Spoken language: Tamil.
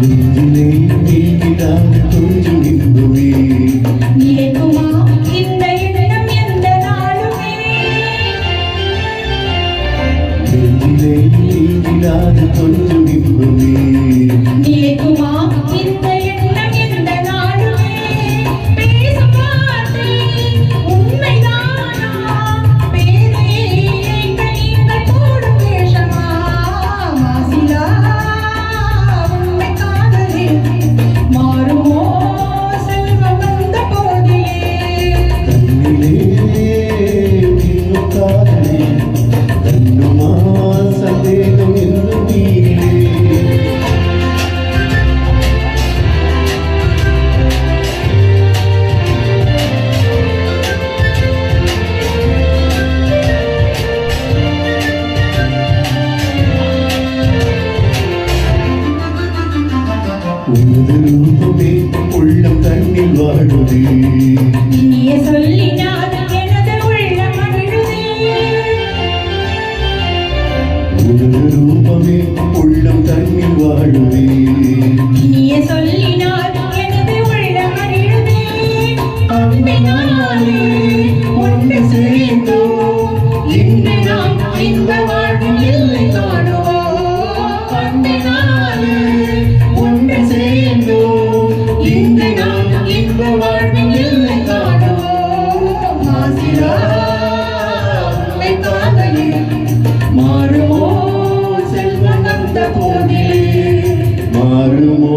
நெஞ்சிலே நீங்கிடாத கொஞ்சம் நின்றுவே நிலைக்குமா இந்த எண்ணம் எந்த நாளுமே நெஞ்சிலே நீங்கிடாத கொஞ்சம் நின்றுவே நிலைக்குமா இந்த எண்ணம் எந்த நாளுமே பேசும் வார்த்தை உண்மைதானா பேரே நீங்கள் போடும் வேஷமா மாசிலா மாறுமோ செல்வம் வந்த போதிலே கண்ணிலே இன்னும் காதலே கண்ணுமா சந்தேகம் என்னும் நீரிலே உனது ரூபமே உள்ளம் தன்னில் வாழுதே இனிய சொல்லினால் எனது உள்ளம் மகிழுதே உனது ரூபமே உள்ளம் தன்னில் வாழுதே இனிய சொல்லினால் எனது உள்ளம் மகிழுதே அன்பினாலே ஒன்று சேர்ந்தோம் இன்று நாம் இந்த வாழ்வில் இல்லை காணுவோம் அன்பினாலே ஒன்று சேர்ந்தோம் இன்று நாம் இன்ப வாழ்வில் இல்லை காணோம் மாசிலா உண்மை காதலே மாறுமோ செல்வம் வந்த போதிலே மாறுமோ